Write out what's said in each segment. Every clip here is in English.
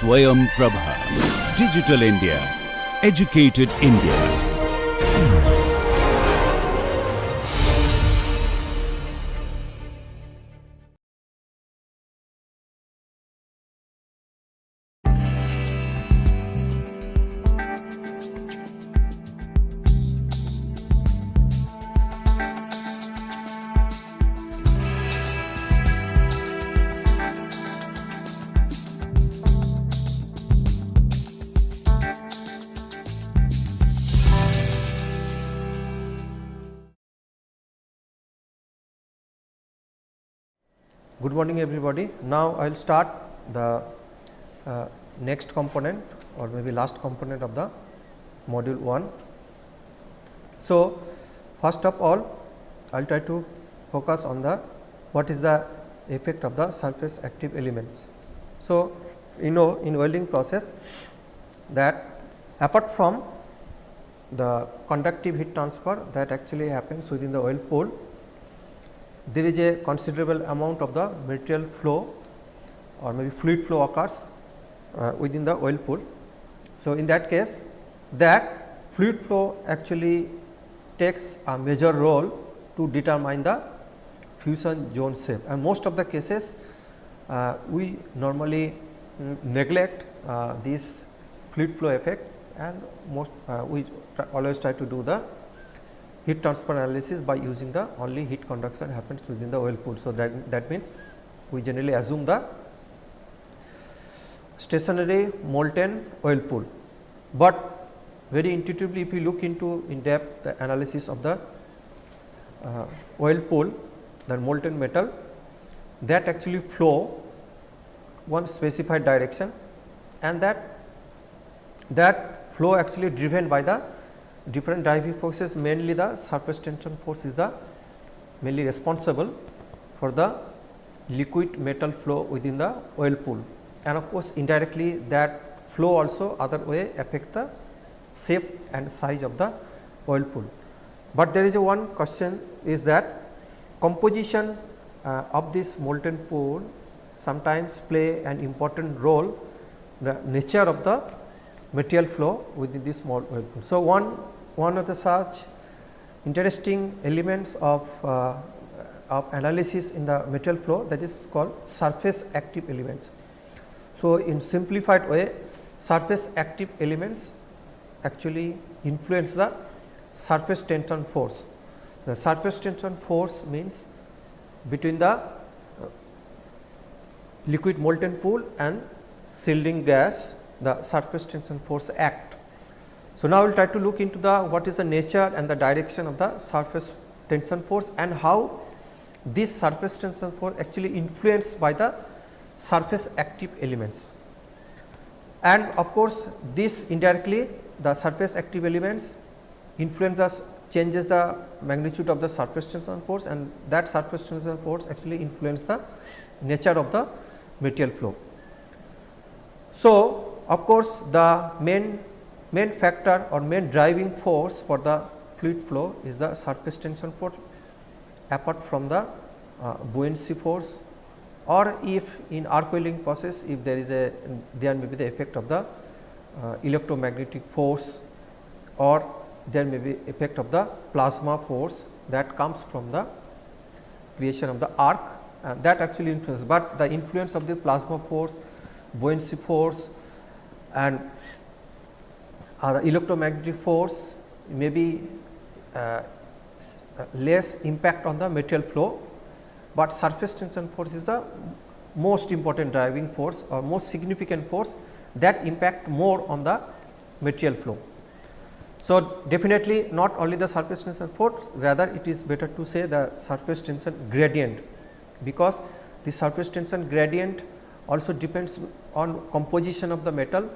Swayam Prabha. Digital India. Educated India. Good morning everybody. Now I will start the next component or maybe last component of the module 1. So, first of all I will try to focus on the what is the effect of the surface active elements. So, you know in welding process that apart from the conductive heat transfer that actually happens within the weld pool, there is a considerable amount of the material flow or maybe fluid flow occurs within the weld pool. So, in that case that fluid flow actually takes a major role to determine the fusion zone shape, and most of the cases we normally neglect this fluid flow effect, and most we always try to do the heat transfer analysis by using the only heat conduction happens within the weld pool. So, that means we generally assume the stationary molten weld pool, but very intuitively if you look into in depth the analysis of the weld pool, the molten metal that actually flow one specified direction, and that flow actually driven by the different driving forces, mainly the surface tension force is the mainly responsible for the liquid metal flow within the weld pool, and of course indirectly that flow also other way affect the shape and size of the weld pool. But there is a one question is that composition of this molten pool sometimes play an important role, the nature of the material flow within this small weld pool. So, one of the such interesting elements of analysis in the material flow, that is called surface active elements. So, in simplified way surface active elements actually influence the surface tension force. The surface tension force means between the liquid molten pool and shielding gas, the surface tension force act. So, now we will try to look into the what is the nature and the direction of the surface tension force, and how this surface tension force actually influenced by the surface active elements. And of course, this indirectly the surface active elements influence the changes the magnitude of the surface tension force, and that surface tension force actually influence the nature of the material flow. So, of course, the main factor or main driving force for the fluid flow is the surface tension force, apart from the buoyancy force, or if in arc welding process if there is there may be the effect of the electromagnetic force, or there may be effect of the plasma force that comes from the creation of the arc, that actually influence, but the influence of the plasma force, buoyancy force and the electromagnetic force may be less impact on the material flow, but surface tension force is the most important driving force or most significant force that impact more on the material flow. So, definitely not only the surface tension force, rather it is better to say the surface tension gradient, because the surface tension gradient also depends on composition of the metal.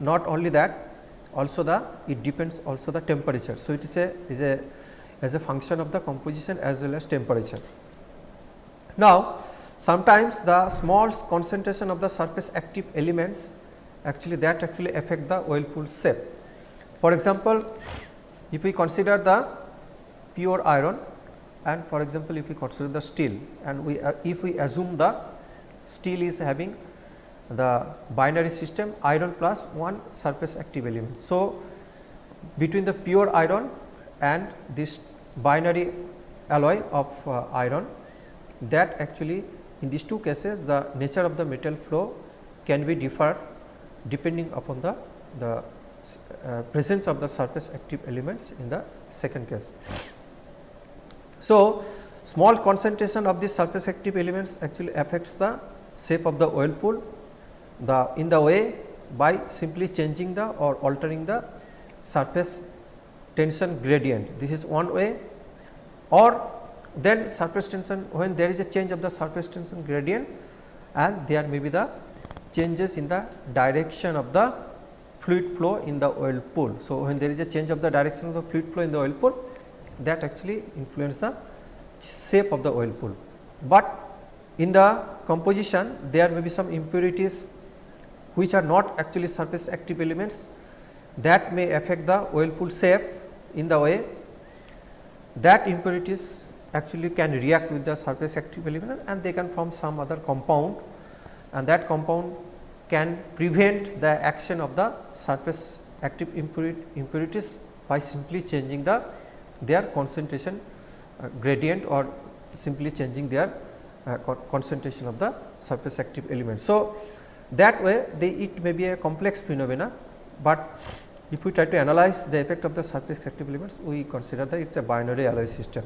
Not only that, also it depends also the temperature. So, it is a function of the composition as well as temperature. Now, sometimes the small concentration of the surface active elements actually affect the weld pool shape. For example, if we consider the pure iron, and for example, if we consider the steel, and if we assume the steel is having the binary system iron plus one surface active element. So, between the pure iron and this binary alloy of iron, that actually in these two cases the nature of the metal flow can be differ depending upon the presence of the surface active elements in the second case. So, small concentration of these surface active elements actually affects the shape of the whirlpool in the way by simply changing the or altering the surface tension gradient. This is one way, or then surface tension, when there is a change of the surface tension gradient and there may be the changes in the direction of the fluid flow in the whirlpool. So, when there is a change of the direction of the fluid flow in the whirlpool, that actually influence the shape of the whirlpool. But in the composition there may be some impurities which are not actually surface active elements, that may affect the whirlpool shape in the way that impurities actually can react with the surface active element and they can form some other compound, and that compound can prevent the action of the surface active impurities by simply changing their concentration gradient or simply changing their concentration of the surface active element. So, that way it may be a complex phenomena, but if we try to analyze the effect of the surface active elements, we consider that it is a binary alloy system.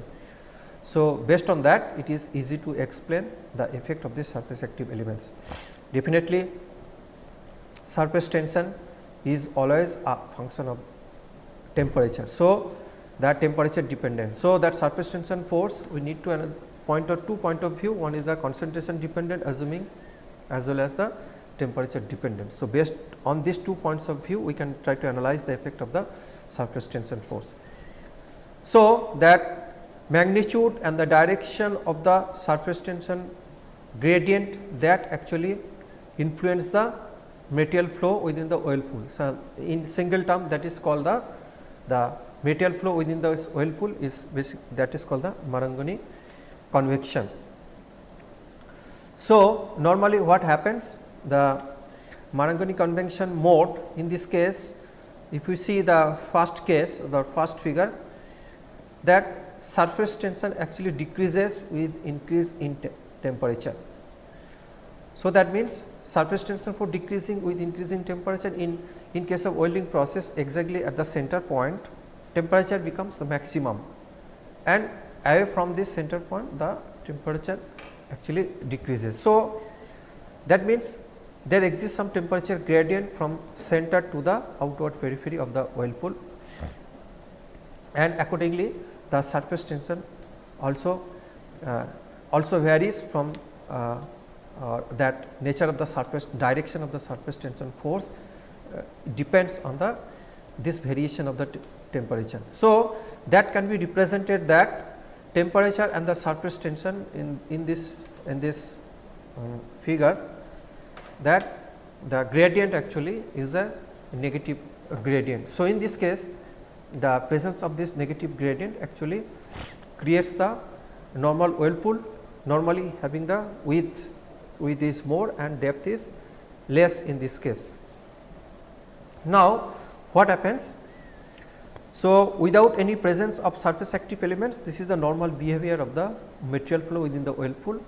So, based on that it is easy to explain the effect of the surface active elements. Definitely surface tension is always a function of temperature. So, that temperature dependent. So, that surface tension force we need to two point of view, one is the concentration dependent assuming as well as the temperature dependent. So, based on these 2 points of view we can try to analyze the effect of the surface tension force. So, that magnitude and the direction of the surface tension gradient that actually influence the material flow within the whirlpool. So, in single term that is called the material flow within the whirlpool is that is called the Marangoni convection. So, normally what happens, the Marangoni convection mode in this case, if you see the first case, the first figure, that surface tension actually decreases with increase in temperature. So, that means surface tension for decreasing with increase in temperature in case of welding process exactly at the center point temperature becomes the maximum, and away from this center point the temperature actually decreases. So, that means there exists some temperature gradient from center to the outward periphery of the whirlpool, and accordingly the surface tension also varies from that nature of the surface direction of the surface tension force depends on this variation of the temperature. So, that can be represented that temperature and the surface tension in this figure, that the gradient actually is a negative gradient. So, in this case the presence of this negative gradient actually creates the normal whirlpool, normally having the width is more and depth is less in this case. Now, what happens? So, without any presence of surface active elements, this is the normal behavior of the material flow within the whirlpool,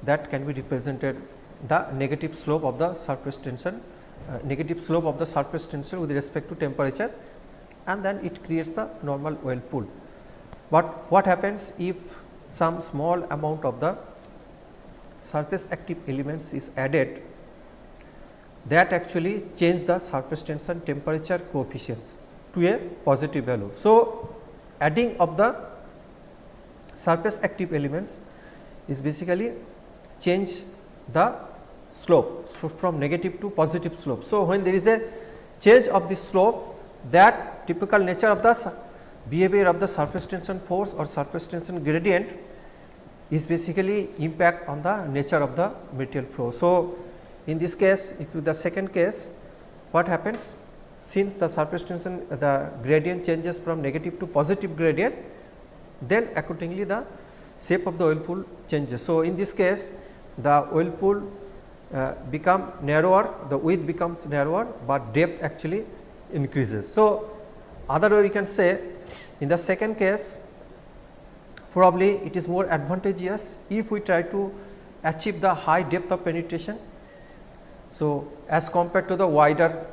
that can be represented the negative slope of the surface tension, with respect to temperature, and then it creates the normal whirlpool. But what happens if some small amount of the surface active elements is added, that actually change the surface tension temperature coefficients to a positive value. So, adding of the surface active elements is basically change the slope from negative to positive slope. So, when there is a change of this slope, that typical nature of the behavior of the surface tension force or surface tension gradient is basically impact on the nature of the material flow. So, in this case, if the second case, what happens? Since the surface tension, the gradient changes from negative to positive gradient, then accordingly the shape of the whirlpool changes. So, in this case the whirlpool become narrower, the width becomes narrower, but depth actually increases. So, other way we can say, in the second case probably it is more advantageous if we try to achieve the high depth of penetration. So, as compared to the wider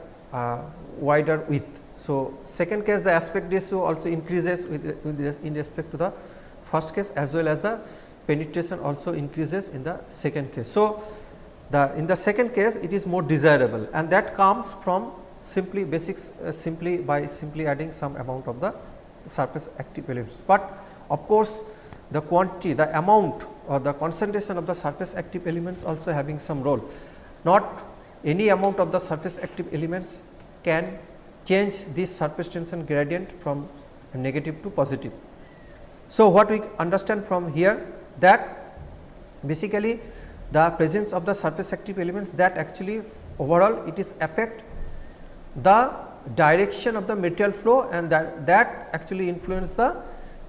width. So, second case the aspect ratio also increases in respect to the first case, as well as the penetration also increases in the second case. So, in the second case it is more desirable, and that comes from simply basics, simply adding some amount of the surface active elements. But of course, the quantity, the amount or the concentration of the surface active elements also having some role. Not any amount of the surface active elements can change this surface tension gradient from negative to positive. So, what we understand from here, that basically the presence of the surface active elements, that actually overall it is affect the direction of the material flow, and that actually influence the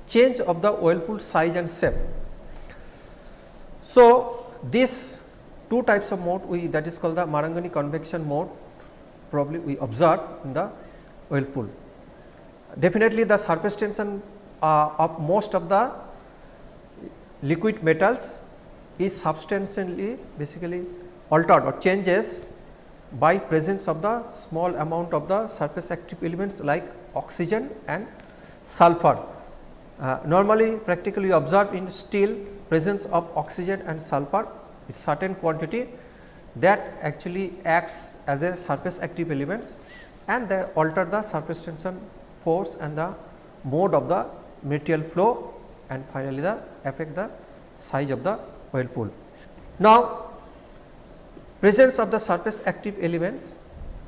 change of the oil pool size and shape. So, these two types of mode that is called the Marangoni convection mode probably we observe in the oil pool. Definitely the surface tension of most of the liquid metals is substantially basically altered or changes by presence of the small amount of the surface active elements like oxygen and sulfur. Normally practically observed in steel presence of oxygen and sulfur is certain quantity that actually acts as a surface active elements, and they alter the surface tension force and the mode of the material flow, and finally the affect the size of the oil pool. Now, presence of the surface active elements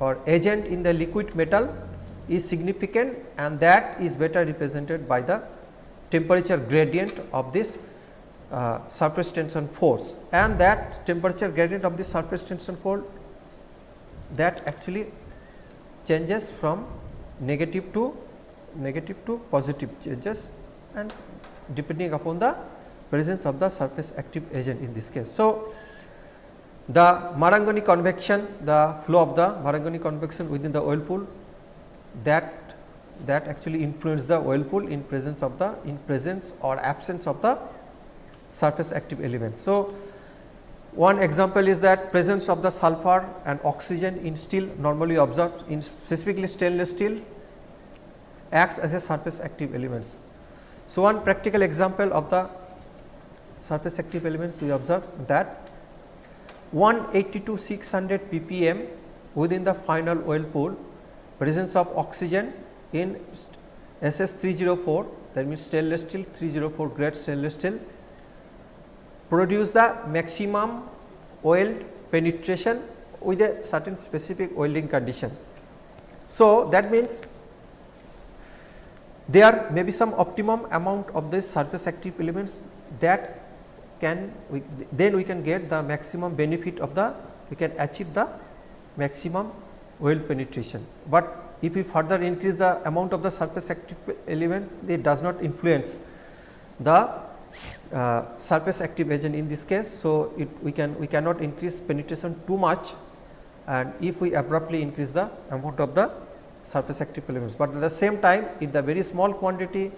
or agent in the liquid metal is significant, and that is better represented by the temperature gradient of this surface tension force, and that temperature gradient of the surface tension force that actually changes from negative to positive changes, and depending upon the presence of the surface active agent in this case. So, the Marangoni convection, the flow of the Marangoni convection within the oil pool, that actually influence the oil pool in presence or absence of the surface active elements. So, one example is that presence of the sulfur and oxygen in steel normally observed in specifically stainless steels acts as a surface active elements. So, one practical example of the surface active elements we observe that 180 to 600 ppm within the final oil pool, presence of oxygen in SS 304, that means stainless steel 304 grade stainless steel, produce the maximum oil penetration with a certain specific welding condition. So, that means there may be some optimum amount of the surface active elements that then we can get the maximum benefit of we can achieve the maximum oil penetration. But if we further increase the amount of the surface active elements, it does not influence the surface active agent in this case. So, we cannot increase penetration too much, and if we abruptly increase the amount of the surface active elements, but at the same time if the very small quantity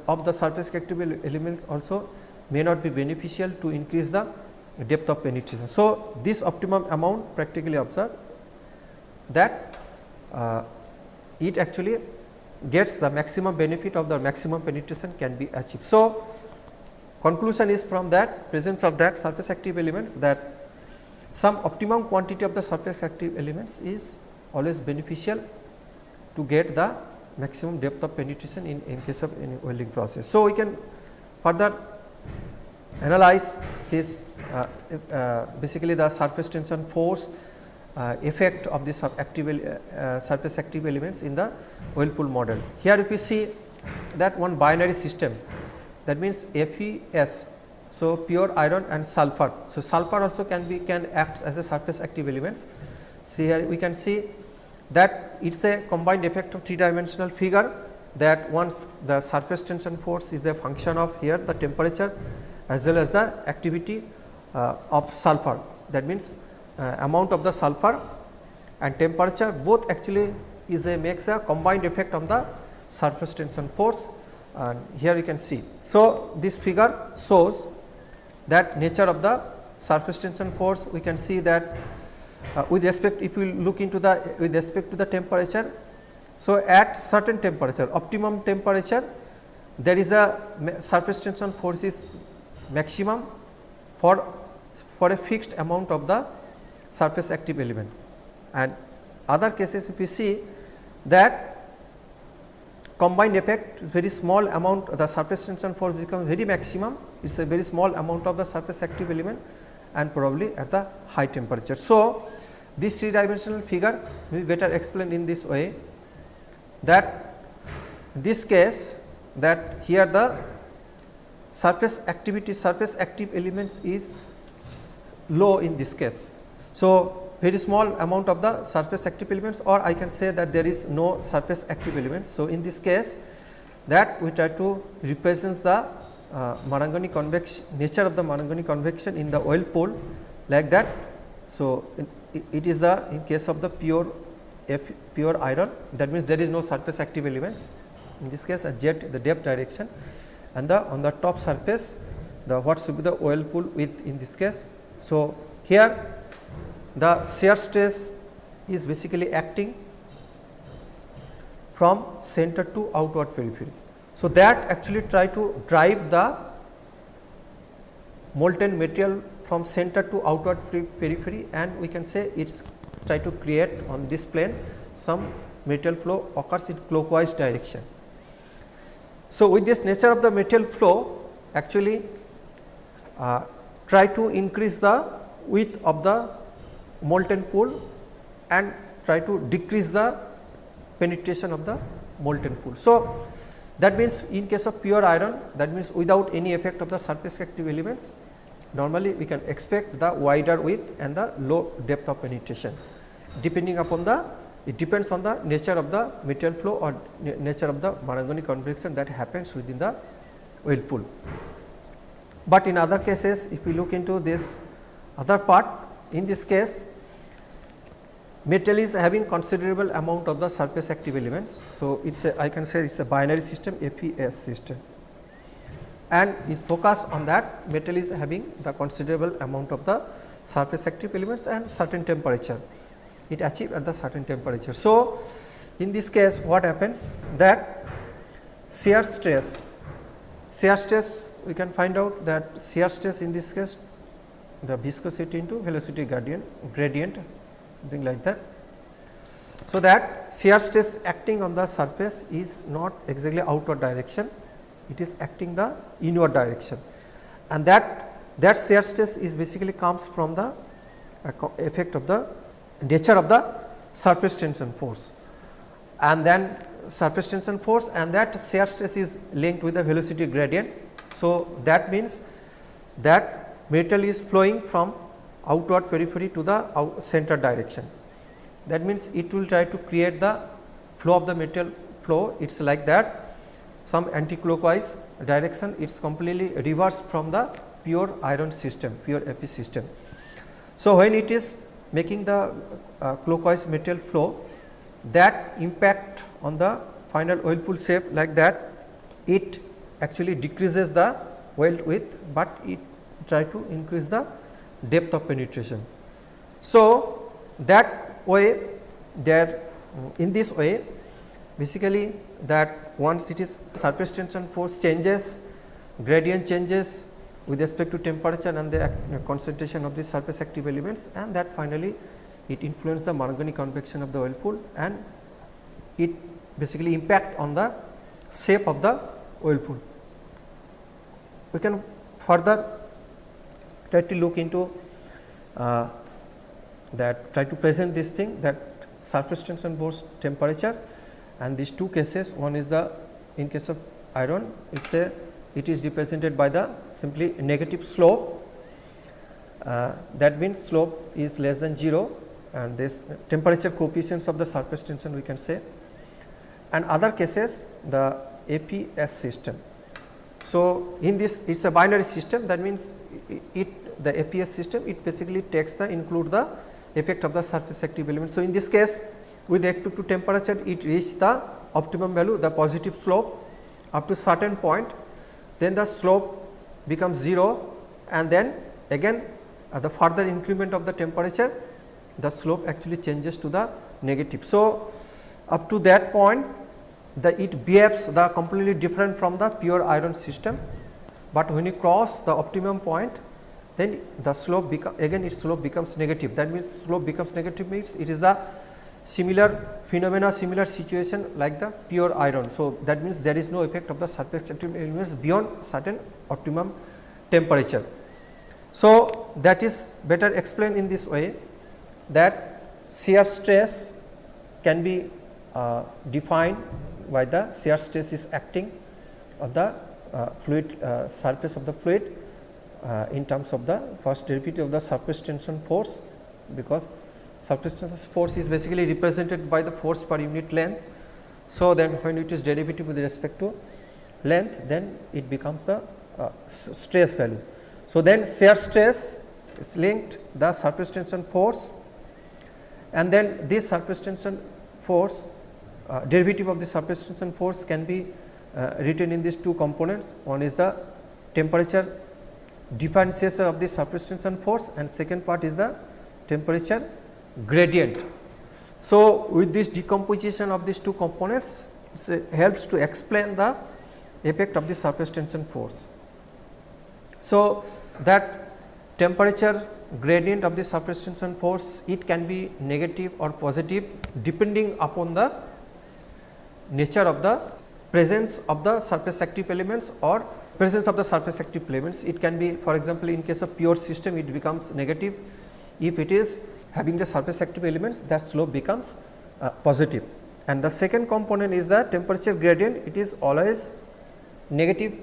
of the surface active elements also may not be beneficial to increase the depth of penetration. So, this optimum amount practically observed that it actually gets the maximum benefit of the maximum penetration can be achieved. So, conclusion is from that presence of that surface active elements that some optimum quantity of the surface active elements is always beneficial to get the maximum depth of penetration in case of any welding process. So, we can further analyze this basically the surface tension force effect of this surface active elements in the oil pool model. Here if you see that one binary system, that means FeS, so pure iron and sulfur. So, sulfur also can act as a surface active elements. See here we can see that it is a combined effect of 3-dimensional figure, that once the surface tension force is the function of here the temperature as well as the activity of sulfur. That means amount of the sulfur and temperature, both actually is a makes a combined effect on the surface tension force, and here you can see. So, this figure shows that nature of the surface tension force. We can see that with respect, if we look into the with respect to the temperature. So, at certain temperature, optimum temperature, there is a surface tension force is maximum for a fixed amount of the surface active element, and other cases if we see that combined effect very small amount, the surface tension force becomes very maximum, it is a very small amount of the surface active element and probably at the high temperature. So, this 3 dimensional figure will be better explained in this way, that this case, that here the surface activity, surface active elements is low in this case. So, very small amount of the surface active elements, or I can say that there is no surface active elements. So, in this case, that we try to represent the Marangoni convection, nature of the Marangoni convection in the oil pool like that. So, it is the in case of the pure iron, that means there is no surface active elements. In this case, a jet the depth direction, and the on the top surface the what should be the oil pool width in this case. So, here the shear stress is basically acting from center to outward periphery. So, that actually try to drive the molten material from center to outward periphery, and we can say it is try to create on this plane some material flow occurs in clockwise direction. So, with this nature of the material flow actually try to increase the width of the molten pool and try to decrease the penetration of the molten pool. So, that means in case of pure iron, that means without any effect of the surface active elements, normally we can expect the wider width and the low depth of penetration, depending upon the, it depends on the nature of the material flow or nature of the Marangoni convection that happens within the oil pool. But in other cases, if we look into this other part, in this case metal is having considerable amount of the surface active elements. So, it is a, I can say it is a binary system, FES system, and is focused on that metal is having the considerable amount of the surface active elements and certain temperature, it achieves at the certain temperature. So, in this case what happens, that shear stress we can find out that shear stress in this case the viscosity into velocity gradient something like that. So, that shear stress acting on the surface is not exactly outward direction, it is acting the inward direction, and that shear stress is basically comes from the effect of the nature of the surface tension force, and then surface tension force, and that shear stress is linked with the velocity gradient. So, that means that metal is flowing from outward periphery to the center direction. That means, it will try to create the flow of the metal flow, it is like that some anti-clockwise direction, it is completely reverse from the pure iron system, pure Fe system. So, when it is making the clockwise material flow, that impact on the final oil pool shape like that, it actually decreases the weld width, but it try to increase the depth of penetration. So, that way there in this way basically that once it is surface tension force changes, gradient changes with respect to temperature and the concentration of the surface active elements, and that finally it influences the Marangoni convection of the oil pool, and it basically impact on the shape of the oil pool. We can further try to look into that, try to present this thing, that surface tension force temperature, and these two cases, one is the in case of iron it is represented by the simply negative slope, that means slope is less than 0, and this temperature coefficients of the surface tension we can say, and other cases the APS system. So, in this it is a binary system, that means the APS system, it basically takes the include the effect of the surface active element. So, in this case with reactive to temperature, it reached the optimum value, the positive slope up to certain point, then the slope becomes 0, and then again the further increment of the temperature, the slope actually changes to the negative. So, up to that point it behaves the completely different from the pure iron system, but when you cross the optimum point, then the slope again its slope becomes negative. That means, slope becomes negative means it is the similar phenomena, similar situation like the pure iron. So, that means there is no effect of the surface active elements beyond certain optimum temperature. So, that is better explained in this way, that shear stress can be defined by the shear stress is acting on the fluid surface of the fluid in terms of the first derivative of the surface tension force, because surface tension force is basically represented by the force per unit length. So, then when it is derivative with respect to length, then it becomes the stress value. So, then shear stress is linked the surface tension force, and then this surface tension force derivative of the surface tension force can be written in these two components. One is the temperature differentiation of the surface tension force, and second part is the temperature gradient. So, with this decomposition of these two components, it helps to explain the effect of the surface tension force. So, that temperature gradient of the surface tension force, it can be negative or positive depending upon the nature of the presence of the surface active elements or presence of the surface active elements. It can be, for example, in case of pure system it becomes negative. If it is having the surface active elements, that slope becomes positive. And the second component is the temperature gradient. It is always negative,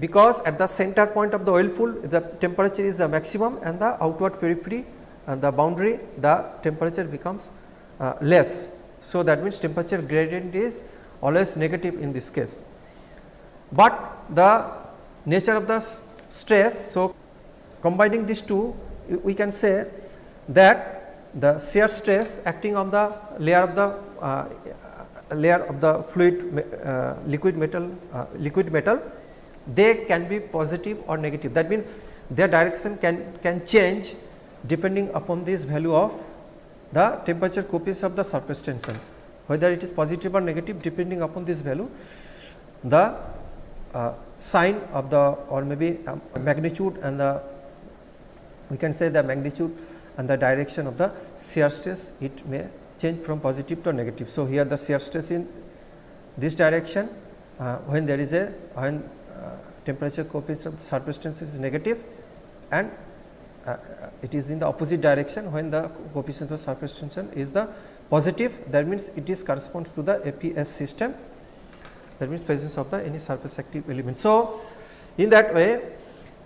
because at the center point of the oil pool the temperature is the maximum, and the outward periphery and the boundary the temperature becomes less. So, that means temperature gradient is always negative in this case. But the nature of the stress, so combining these two, we can say that the shear stress acting on the layer of the fluid liquid metal, they can be positive or negative. That means, their direction can change depending upon this value of the temperature coefficient of the surface tension, whether it is positive or negative depending upon this value. The sign of the, or maybe magnitude, and the, we can say the magnitude and the direction of the shear stress, it may change from positive to negative. So, here the shear stress in this direction when there is a temperature coefficient of the surface tension is negative, and it is in the opposite direction when the coefficient of surface tension is the positive. That means, it is corresponds to the APS system, that means presence of the any surface active element. So, in that way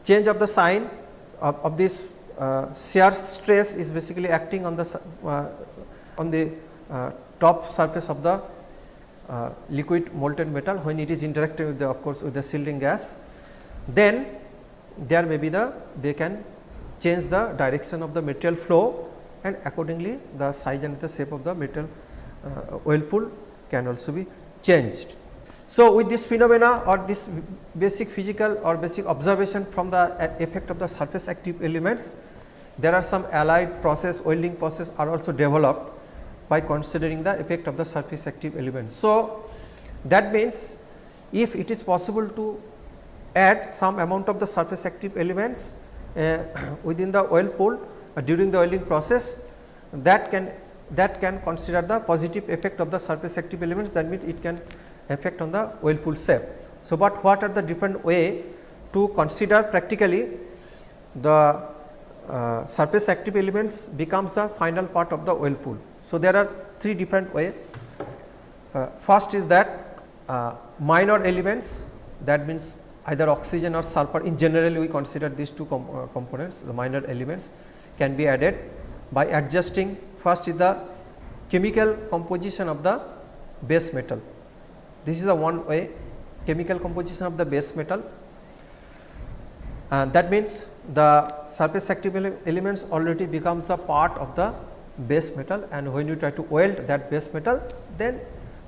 change of the sign of this shear stress is basically acting on the top surface of the liquid molten metal when it is interacting with the, of course, with the shielding gas. Then there may be they can change the direction of the material flow, and accordingly the size and the shape of the metal oil pool can also be changed. So, with this phenomena or this basic physical or basic observation from the effect of the surface active elements, there are some allied process, welding process are also developed by considering the effect of the surface active elements. So, that means, if it is possible to add some amount of the surface active elements within the oil pool during the oiling process, that can consider the positive effect of the surface active elements. That means, it can affect on the oil pool shape. So, but what are the different way to consider practically the surface active elements becomes the final part of the oil pool. So, there are three different ways. First is that minor elements, that means either oxygen or sulfur. In general, we consider these two components, the minor elements can be added by adjusting. First is the chemical composition of the base metal. This is the one way, chemical composition of the base metal. and that means the surface active elements already becomes the part of the base metal, and when you try to weld that base metal, then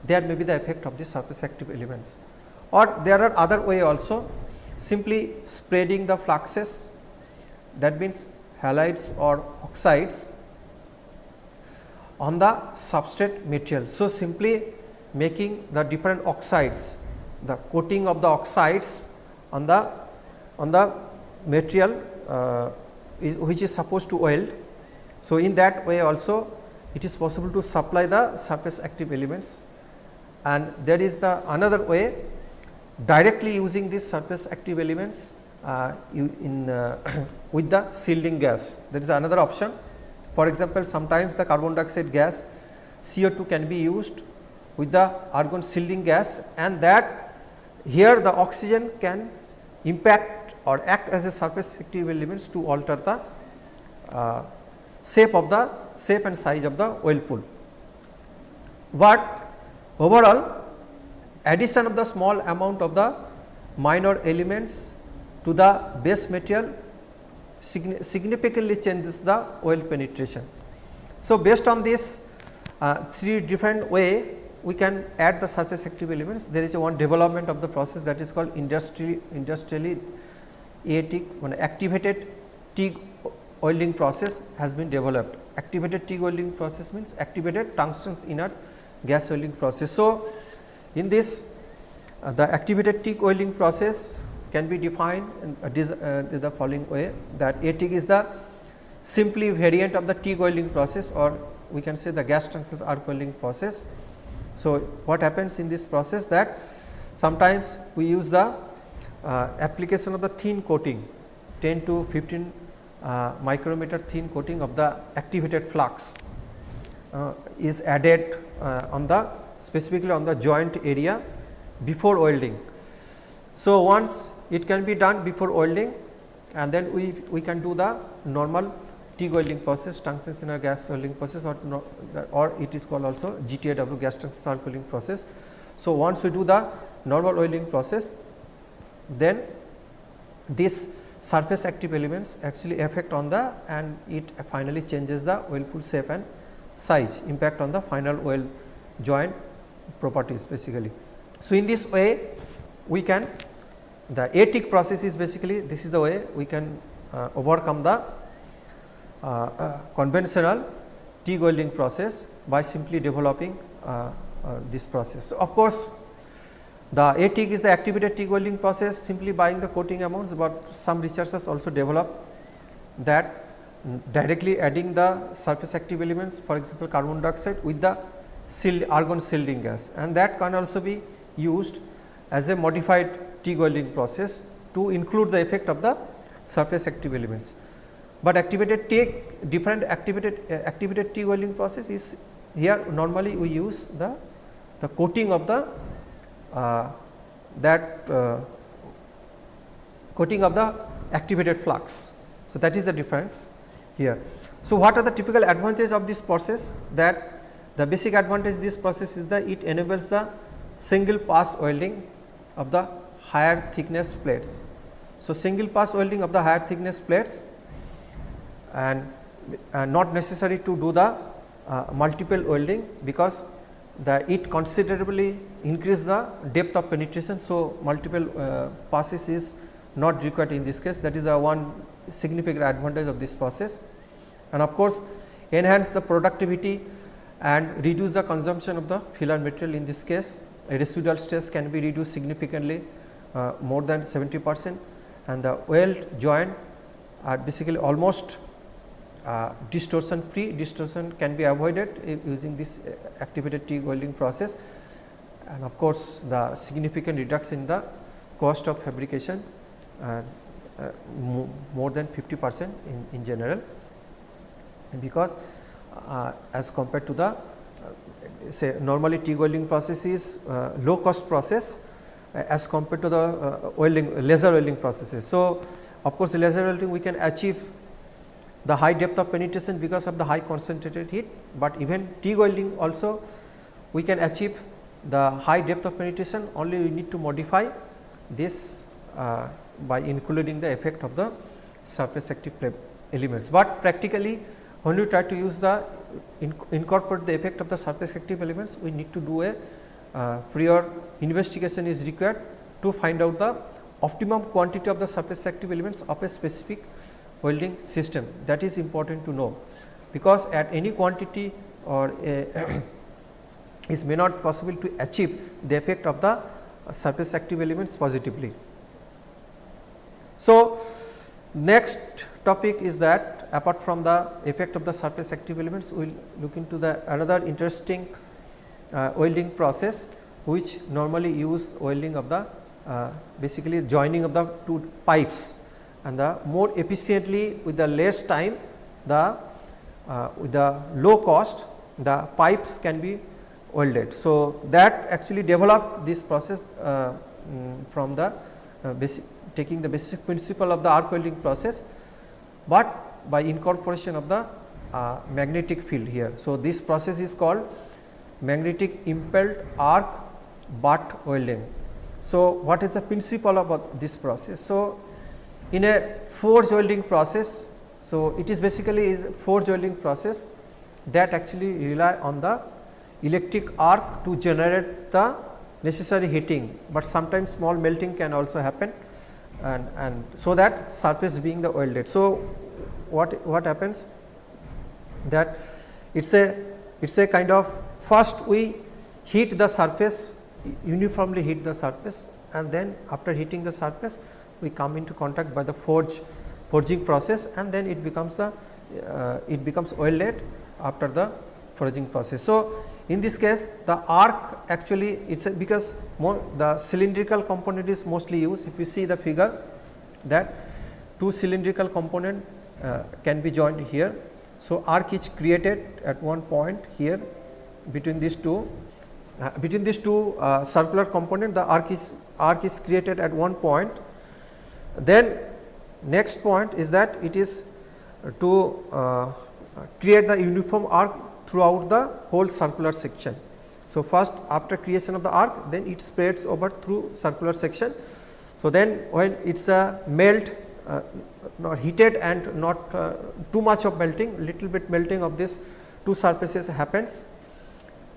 there may be the effect of the surface active elements. Or there are other way also, simply spreading the fluxes, that means halides or oxides on the substrate material. So, simply making the different oxides, the coating of the oxides on the material which is supposed to weld. So, in that way also it is possible to supply the surface active elements, and there is the another way, directly using these surface active elements with the shielding gas. That is another option. For example, sometimes the carbon dioxide gas CO2 can be used with the argon shielding gas, and that here the oxygen can impact or act as a surface active elements to alter the shape and size of the weld pool. But overall, addition of the small amount of the minor elements to the base material significantly changes the weld penetration. So, based on this three different way we can add the surface active elements. There is one development of the process that is called industrially activated TIG welding process has been developed. Activated TIG welding process means activated tungsten inert gas welding process. So, in this the activated TIG welding process can be defined in the following way, that ATIG is the simply variant of the TIG welding process, or we can say the gas tungsten arc welding process. So, what happens in this process, that sometimes we use the application of the thin coating 10 to 15 micrometer thin coating of the activated flux is added on the specifically on the joint area before welding. So, once it can be done before welding, and then we can do the normal TIG welding process, tungsten inert gas welding process, or it is called also GTAW, gas tungsten arc welding process. So, once we do the normal welding process, then this surface active elements actually affect on the, and it finally changes the weld pool shape and size, impact on the final weld joint properties basically. So, in this way we can, the ATIG process is basically, this is the way we can overcome the conventional TIG welding process by simply developing this process. So, of course, the ATIG is the activated TIG welding process, simply buying the coating amounts, but some researchers also develop that directly adding the surface active elements, for example, carbon dioxide with the argon shielding gas, and that can also be used as a modified TIG welding process to include the effect of the surface active elements. But activated TIG, different activated TIG welding process is here normally we use the coating of the coating of the activated flux. So, that is the difference here. So, what are the typical advantages of this process? That the basic advantage of this process is that it enables the single pass welding of the higher thickness plates. So, single pass welding of the higher thickness plates, and not necessary to do the multiple welding, because it considerably increase the depth of penetration. So, multiple passes is not required in this case. That is one significant advantage of this process, and of course, enhance the productivity and reduce the consumption of the filler material. In this case, residual stress can be reduced significantly, more than 70%, and the weld joint are basically almost distortion free. Distortion can be avoided using this activated TIG welding process, and of course, the significant reduction in the cost of fabrication, more than 50% in general, because as compared to the say normally TIG welding process is low cost process as compared to the laser welding processes. So, of course, the laser welding we can achieve the high depth of penetration because of the high concentrated heat, but even TIG welding also we can achieve the high depth of penetration, only we need to modify this by including the effect of the surface active elements. But practically when we try to use the incorporate the effect of the surface active elements, we need to do a prior investigation is required to find out the optimum quantity of the surface active elements of a specific welding system. That is important to know, because at any quantity or is may not possible to achieve the effect of the surface active elements positively. So, next topic is that apart from the effect of the surface active elements, we will look into the another interesting welding process, which normally use welding of the basically joining of the two pipes, and the more efficiently with the less time, the with the low cost the pipes can be welded. So, that actually developed this process from the basic taking the basic principle of the arc welding process, but by incorporation of the magnetic field here. So, this process is called magnetic impelled arc butt welding. So, what is the principle about this process? So, in a forge welding process, so it is basically is a forge welding process that actually rely on the electric arc to generate the necessary heating, but sometimes small melting can also happen, and so that surface being the welded. So, what happens that it is a kind of first we heat the surface, uniformly heat the surface, and then after heating the surface we come into contact by the forging process, and then it becomes the it becomes welded after the forging process. So, in this case the arc actually it is because the cylindrical component is mostly used. If you see the figure, that two cylindrical component can be joined here. So, arc is created at one point here between these two circular component, the arc is created at one point. Then next point is that it is to create the uniform arc throughout the whole circular section. So, first after creation of the arc, then it spreads over through circular section. So, then when it is melt not heated and not too much of melting, little bit melting of this two surfaces happens,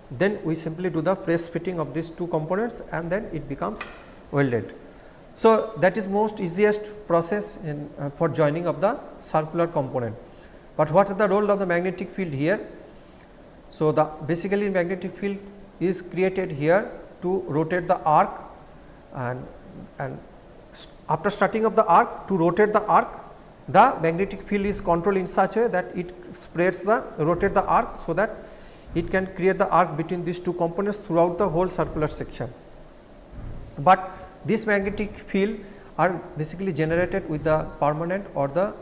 then we simply do the press fitting of these two components, and then it becomes welded. So, that is most easiest process in for joining of the circular component. But what is the role of the magnetic field here? So, the basically magnetic field is created here to rotate the arc, and after starting of the arc, to rotate the arc, the magnetic field is controlled in such a way that it spreads the rotate the arc, so that it can create the arc between these two components throughout the whole circular section. But this magnetic field are basically generated with the permanent or the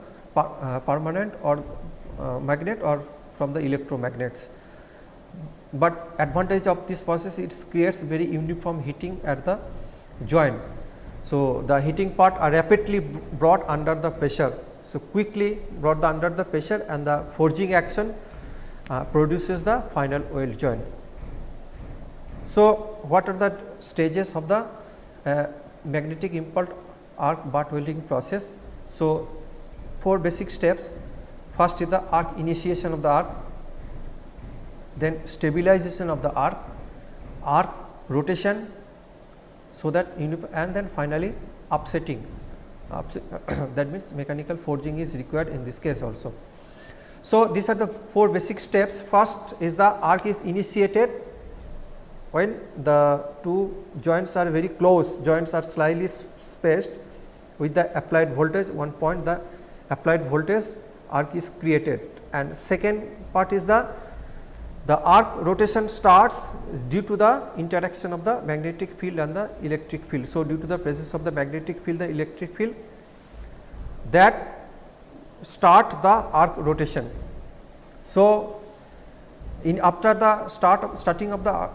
magnet or from the electromagnets. But advantage of this process, it creates very uniform heating at the joint. So, the heating part are rapidly brought under the pressure. So, quickly brought under the pressure, and the forging action produces the final weld joint. So, what are the stages of the magnetic impulse arc butt welding process? So, 4 basic steps. First is the arc initiation of the arc, then stabilization of the arc rotation, so that and then finally upsetting. That means mechanical forging is required in this case also. So, these are the 4 basic steps. First is the arc is initiated when the two joints are very close, joints are slightly spaced with the applied voltage. One point the applied voltage arc is created, and second part is the arc rotation starts due to the interaction of the magnetic field and the electric field. So, due to the presence of the magnetic field, the electric field, that start the arc rotation. So, in after the starting of the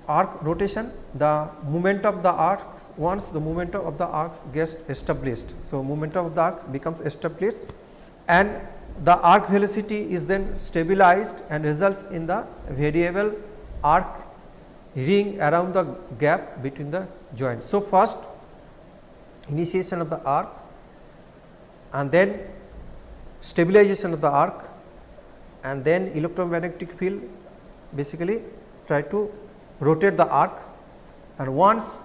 arc rotation, the momentum of the arc, once the momentum of the arc gets established. So, momentum of the arc becomes established, and the arc velocity is then stabilized and results in the variable arc ring around the gap between the joints. So, first initiation of the arc and then stabilization of the arc, and then electromagnetic field basically try to rotate the arc, and once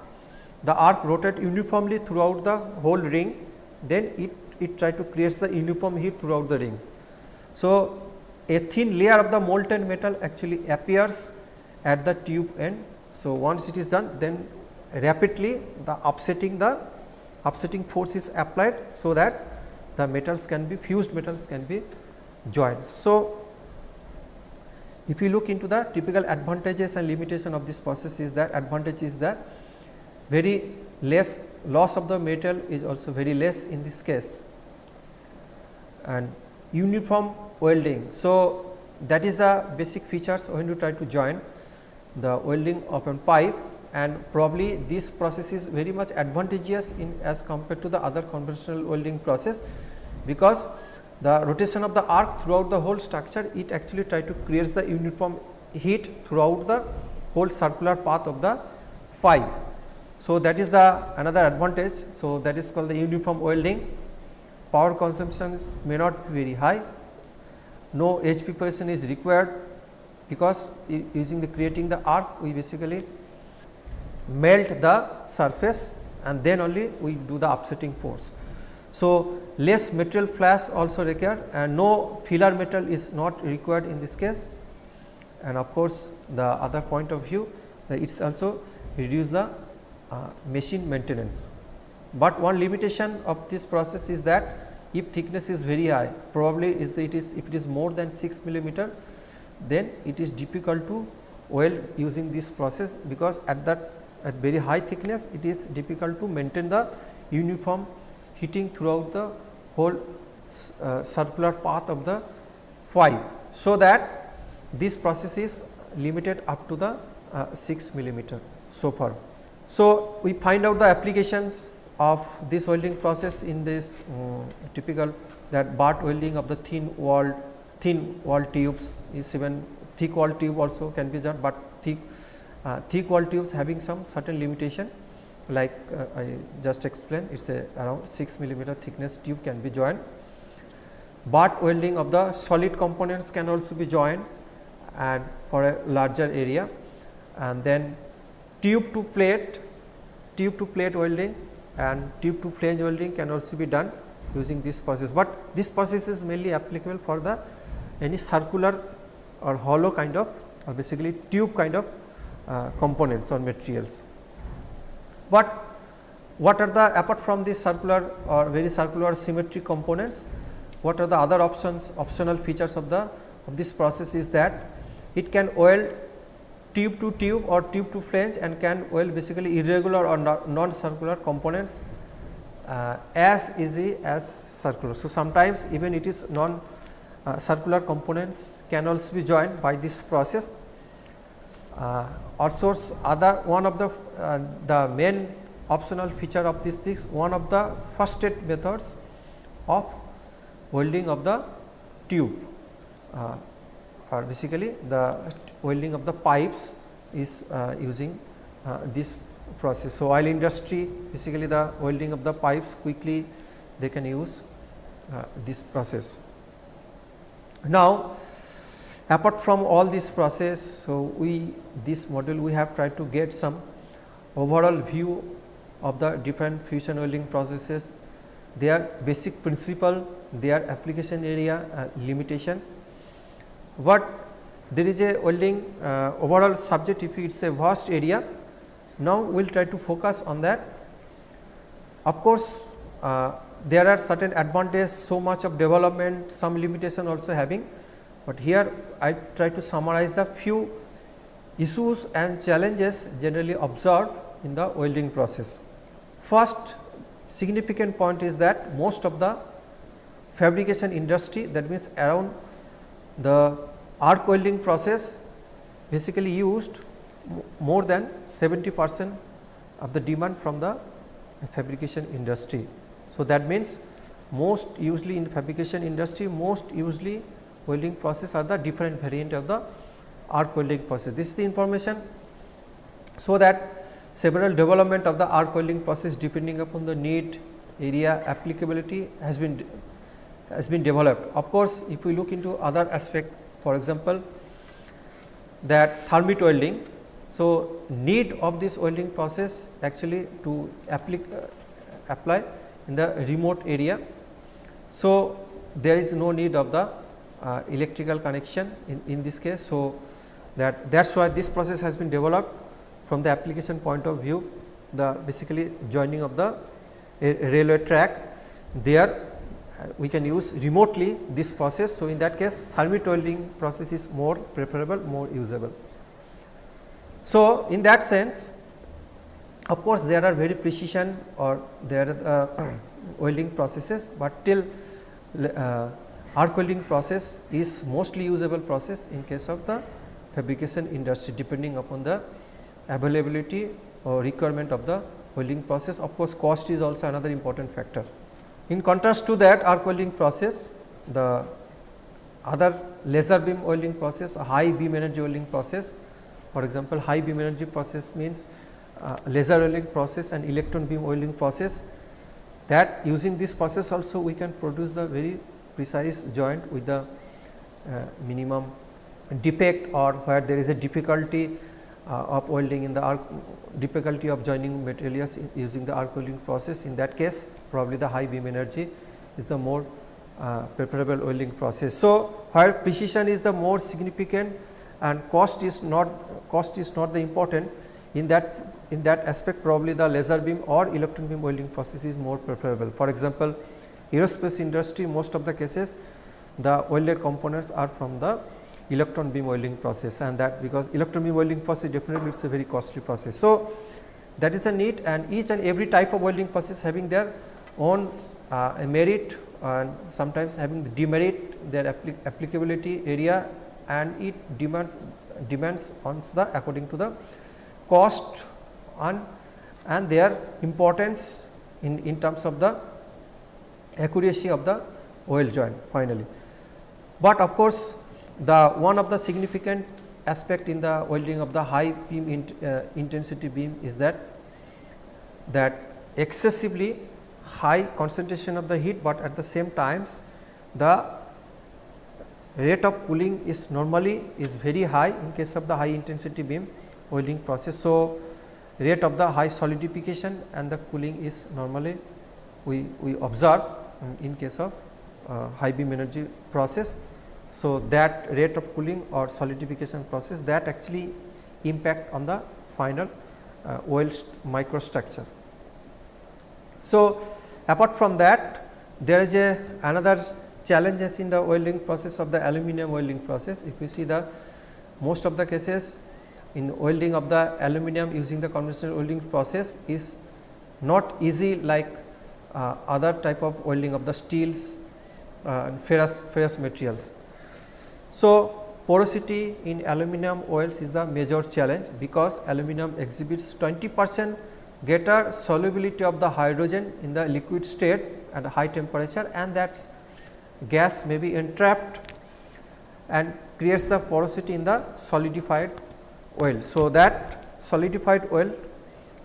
the arc rotate uniformly throughout the whole ring, then it try to create the uniform heat throughout the ring. So, a thin layer of the molten metal actually appears at the tube end. So, once it is done, then rapidly the upsetting force is applied, so that the metals can be fused metals can be joined. So, if you look into the typical advantages and limitation of this process, is that advantage is that very less loss of the metal is also very less in this case, and uniform welding. So, that is the basic features when you try to join the welding of a pipe, and probably this process is very much advantageous in as compared to the other conventional welding process, because the rotation of the arc throughout the whole structure, it actually try to create the uniform heat throughout the whole circular path of the pipe. So, that is the another advantage. So, that is called the uniform welding. Power consumption may not be very high, no edge preparation is required, because using the creating the arc, we basically melt the surface and then only we do the upsetting force. So, less material flash also required, and no filler metal is not required in this case, and of course, the other point of view that it is also reduce the machine maintenance. But one limitation of this process is that if thickness is very high, probably if it is more than 6 millimeter, then it is difficult to weld using this process, because at very high thickness it is difficult to maintain the uniform heating throughout the whole circular path of the pipe. So, that this process is limited up to the 6 millimeter so far. So, we find out the applications of this welding process in this typical that butt welding of the thin wall tubes is even thick wall tube also can be done, but thick wall tubes having some certain limitation, like I just explained, it is around 6 millimeter thickness tube can be joined. Butt welding of the solid components can also be joined and for a larger area, and then tube to plate welding and tube to flange welding can also be done using this process, but this process is mainly applicable for the any circular or hollow kind of or basically tube kind of components or materials. But what are the, apart from this circular or very circular symmetric components, what are the other optional features of this process is that it can weld tube to tube or tube to flange and can weld basically irregular or non-circular components as easy as circular. So, sometimes even it is circular components can also be joined by this process. Also, one of the main optional feature of these things, one of the first state methods of welding of the tube or basically the welding of the pipes is using this process. So, oil industry basically the welding of the pipes quickly they can use this process. Now, apart from all this process, so this module we have tried to get some overall view of the different fusion welding processes, their basic principle, their application area, limitation. What there is a welding overall subject, if it is a vast area. Now, we will try to focus on that. Of course, there are certain advantages, so much of development, some limitation also having, but here I try to summarize the few issues and challenges generally observed in the welding process. First significant point is that most of the fabrication industry, that means around the arc welding process basically used more than 70% of the demand from the fabrication industry. So, that means most usually in the fabrication industry, most usually welding process are the different variant of the arc welding process. This is the information. So, that several development of the arc welding process depending upon the need, area, applicability has been developed. Of course, if we look into other aspect, for example, that thermite welding. So, need of this welding process actually to apply in the remote area. So, there is no need of the electrical connection in this case. So, that is why this process has been developed from the application point of view, the basically joining of the railway track there we can use remotely this process. So, in that case thermite welding process is more preferable, more usable. So, in that sense, of course, there are very precision or there are welding processes, but till arc welding process is mostly usable process in case of the fabrication industry, depending upon the availability or requirement of the welding process. Of course, cost is also another important factor. In contrast to that arc welding process, the other laser beam welding process, high beam energy welding process. For example, high beam energy process means laser welding process and electron beam welding process, that using this process also we can produce the very precise joint with the minimum defect, or where there is a difficulty of welding in the arc, difficulty of joining materials using the arc welding process. In that case, probably the high beam energy is the more preferable welding process. So, where precision is the more significant and cost is not the important, in that aspect probably the laser beam or electron beam welding process is more preferable. For example, aerospace industry, most of the cases the welded components are from the electron beam welding process, and that because electron beam welding process definitely it is a very costly process. So, that is a need, and each and every type of welding process having their own merit and sometimes having the demerit, their applicability area, and it demands on the according to the cost and their importance in terms of the accuracy of the weld joint finally. But of course, the one of the significant aspect in the welding of the high beam intensity beam is that excessively high concentration of the heat, but at the same times the rate of cooling is normally is very high in case of the high intensity beam welding process. So, rate of the high solidification and the cooling is normally we observe in case of high beam energy process. So, that rate of cooling or solidification process that actually impact on the final weld microstructure. So, apart from that, there is another challenges in the welding process of the aluminum welding process. If you see the most of the cases in welding of the aluminum using the conventional welding process is not easy like other type of welding of the steels and ferrous materials. So, porosity in aluminum welds is the major challenge, because aluminum exhibits 20% greater solubility of the hydrogen in the liquid state at a high temperature, and that gas may be entrapped and creates the porosity in the solidified weld. So, that solidified weld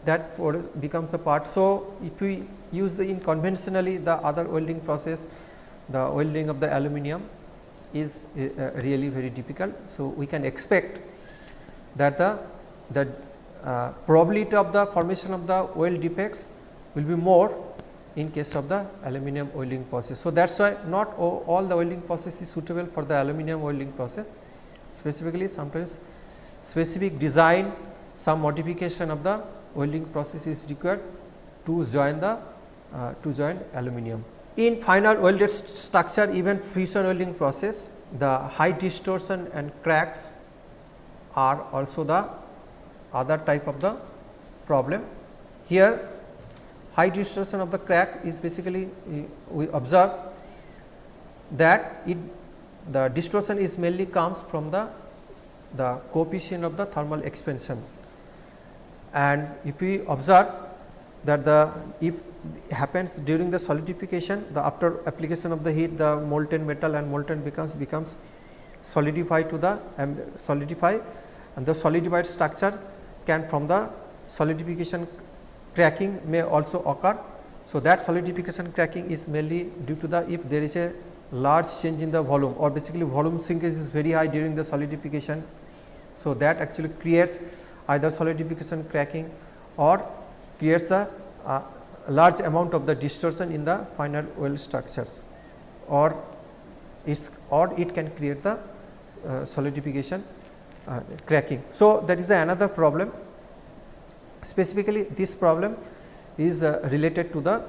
that becomes the part. So, if we use in conventionally the other welding process, the welding of the aluminum is really very difficult. So, we can expect that the probability of the formation of the weld defects will be more in case of the aluminum welding process. So, that is why not all the welding process is suitable for the aluminum welding process, specifically sometimes specific design, some modification of the welding process is required to join the aluminum. In final welded structure, even fusion welding process, the high distortion and cracks are also the other type of the problem. Here high distortion of the crack is basically we observe that the distortion is mainly comes from the coefficient of the thermal expansion, and if we observe that if happens during the solidification, the after application of the heat, the molten metal and molten becomes solidified to the solidify, and the solidified structure can from the solidification cracking may also occur. So, that solidification cracking is mainly due to the if there is a large change in the volume, or basically volume shrinkage is very high during the solidification. So, that actually creates either solidification cracking or creates a large amount of the distortion in the final weld structures, or it can create the solidification cracking. So, that is another problem. Specifically, this problem is related to the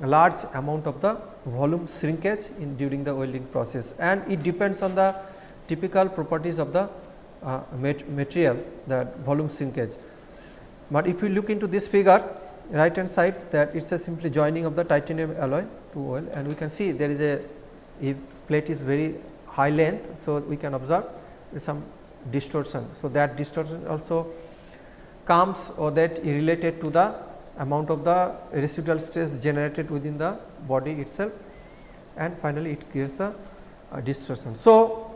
large amount of the volume shrinkage during the welding process, and it depends on the typical properties of the material, that volume shrinkage. But if you look into this figure, right hand side, that it is a simply joining of the titanium alloy to weld, and we can see there is a, if plate is very high length. So, we can observe some distortion. So, that distortion also comes, or that is related to the amount of the residual stress generated within the body itself, and finally, it creates the distortion. So,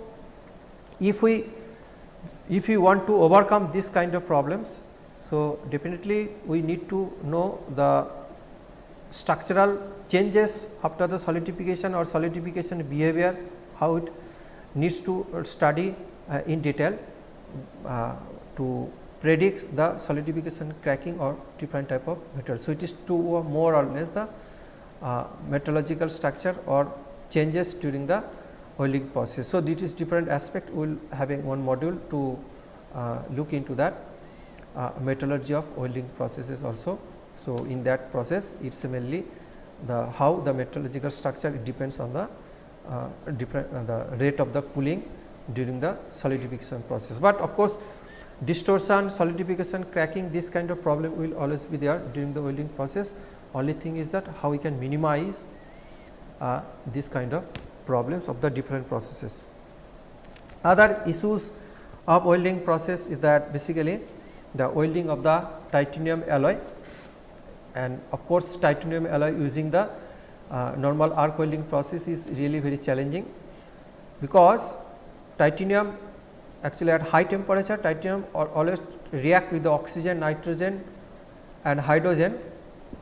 if we want to overcome this kind of problems, so definitely we need to know the structural changes after the solidification or solidification behavior, how it needs to study in detail to predict the solidification cracking or different type of material. So, it is to more or less the metallurgical structure or changes during the welding process. So, this is different aspect, we will having one module to look into that metallurgy of welding processes also. So, in that process it is mainly the how the metallurgical structure, it depends on the the rate of the cooling during the solidification process. But of course, distortion, solidification, cracking, this kind of problem will always be there during the welding process. Only thing is that how we can minimize this kind of problems of the different processes. Other issues of welding process is that basically the welding of the titanium alloy, and of course, titanium alloy using the normal arc welding process is really very challenging, because titanium actually at high temperature, titanium always react with the oxygen, nitrogen and hydrogen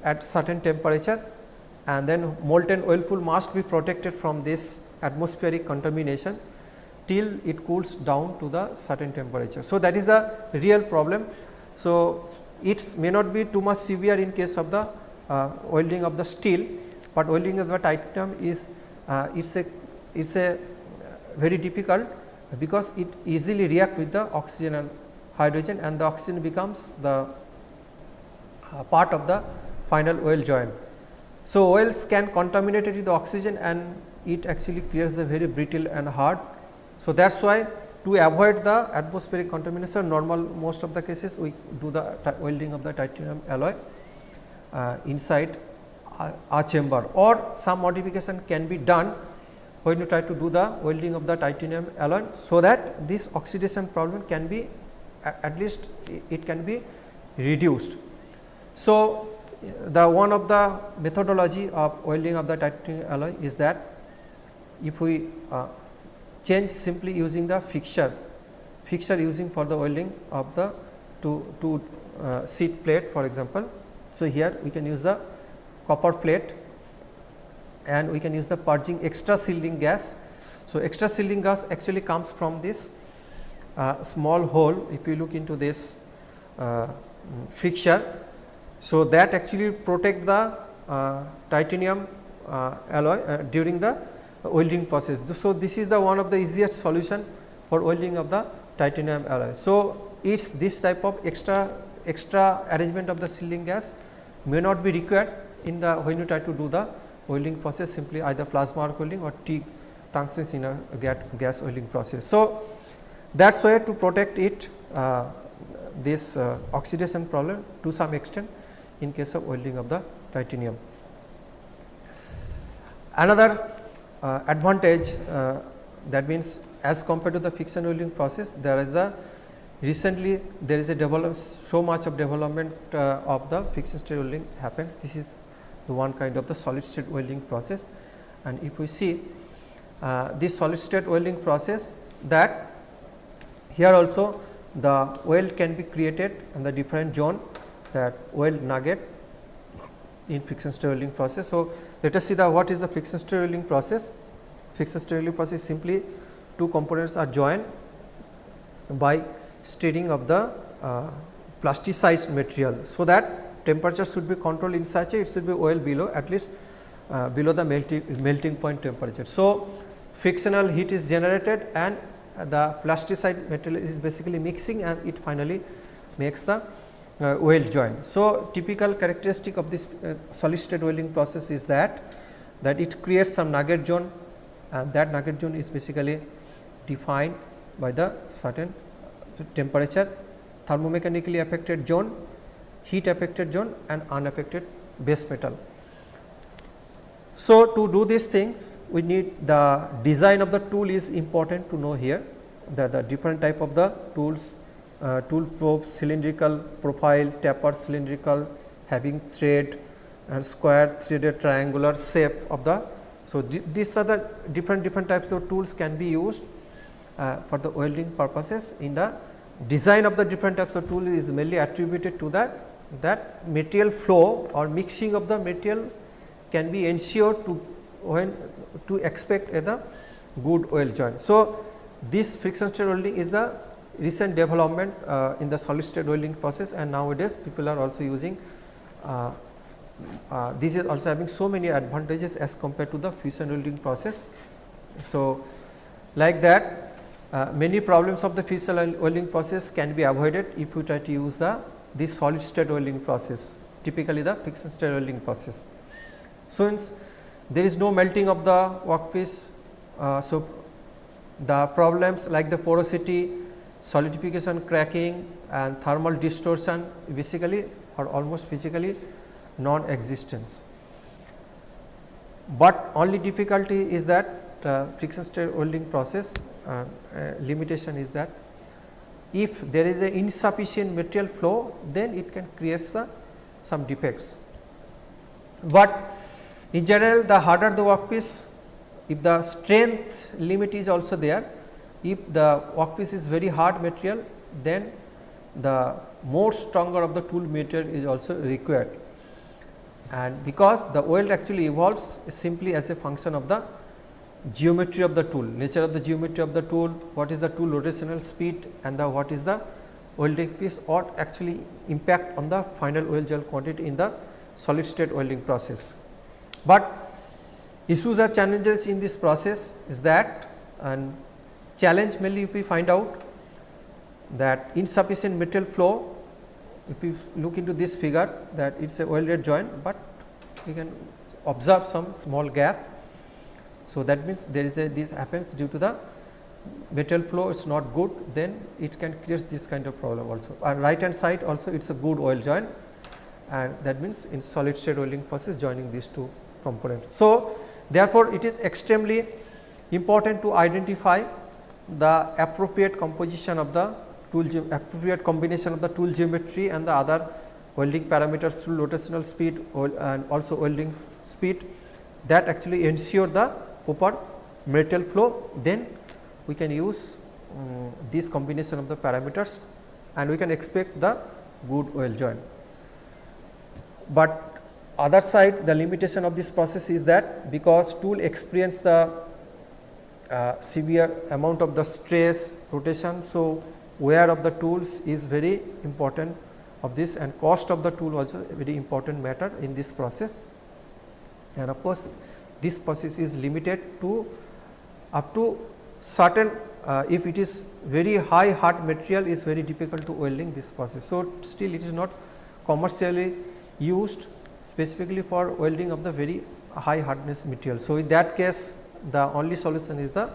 at certain temperature, and then molten weld pool must be protected from this atmospheric contamination till it cools down to the certain temperature. So, that is a real problem. So, it may not be too much severe in case of the welding of the steel, but welding of the titanium is it's a very difficult, because it easily react with the oxygen and hydrogen, and the oxygen becomes the part of the final weld joint. So, welds can contaminate it with the oxygen, and it actually creates the very brittle and hard. So, that is why to avoid the atmospheric contamination, normal most of the cases we do the welding of the titanium alloy inside a chamber, or some modification can be done when you try to do the welding of the titanium alloy, so that this oxidation problem can be at least it can be reduced. So, the one of the methodology of welding of the titanium alloy is that if we change simply using the fixture using for the welding of the two sheet plate, for example. So, here we can use the copper plate, and we can use the purging extra shielding gas. So, extra shielding gas actually comes from this small hole. If you look into this fixture, so that actually protect the titanium alloy during the welding process. So, this is the one of the easiest solution for welding of the titanium alloy. So, it's this type of extra arrangement of the shielding gas may not be required in the when you try to do the welding process, simply either plasma arc welding or TIG tungsten in a gas welding process. So, that is why to protect it this oxidation problem to some extent in case of welding of the titanium. Another advantage, that means as compared to the friction welding process, there is a recently there is a so much of development of the friction state welding happens. This is the one kind of the solid state welding process, and if we see this solid state welding process, that here also the weld can be created in the different zone that weld nugget in friction stir welding process. So, let us see the what is the friction stir welding process. Friction stir welding process simply two components are joined by stirring of the plasticized material. So, that temperature should be controlled in such a it should be well below at least below the melting point temperature. So, frictional heat is generated and the plasticized material is basically mixing and it finally makes the weld joint. So, typical characteristic of this solid state welding process is that it creates some nugget zone, and that nugget zone is basically defined by the certain temperature, thermomechanically affected zone, heat affected zone and unaffected base metal. So, to do these things we need the design of the tool is important to know here, that the different type of the tools, tool probe, cylindrical profile, taper cylindrical, having thread and square, threaded, triangular shape of the. So, these are the different types of tools can be used for the welding purposes. In the design of the different types of tool is mainly attributed to that material flow or mixing of the material can be ensured to expect the good weld joint. So, this friction stir welding is the recent development in the solid state welding process, and nowadays people are also using this is also having so many advantages as compared to the fusion welding process. So, like that many problems of the fusion welding process can be avoided if you try to use this solid state welding process, typically the friction stir welding process. Since there is no melting of the workpiece, so the problems like the porosity, solidification, cracking and thermal distortion basically or almost physically non-existence. But only difficulty is that friction stir welding process limitation is that if there is a insufficient material flow, then it can create some defects. But in general, the harder the workpiece, if the strength limit is also there, if the workpiece is very hard material, then the more stronger of the tool material is also required. And because the weld actually evolves simply as a function of the geometry of the tool, nature of the geometry of the tool, what is the tool rotational speed and what is the welding piece or actually impact on the final weld joint quantity in the solid state welding process. But issues or challenges in this process is that, and challenge mainly if we find out that insufficient material flow, if we look into this figure that it is a welded joint, but we can observe some small gap. So, that means there is this happens due to the material flow is not good, then it can create this kind of problem also. On right hand side also it is a good weld joint, and that means in solid state welding process joining these two components. So, therefore, it is extremely important to identify the appropriate composition of the tool, appropriate combination of the tool geometry and the other welding parameters, tool rotational speed and also welding speed, that actually ensure the proper material flow. Then we can use this combination of the parameters and we can expect the good weld joint. But other side, the limitation of this process is that because tool experience the severe amount of the stress rotation. So, wear of the tools is very important of this, and cost of the tool also a very important matter in this process. And of course, this process is limited to up to certain if it is very high hard material is very difficult to welding this process. So, still it is not commercially used specifically for welding of the very high hardness material. So, in that case the only solution is the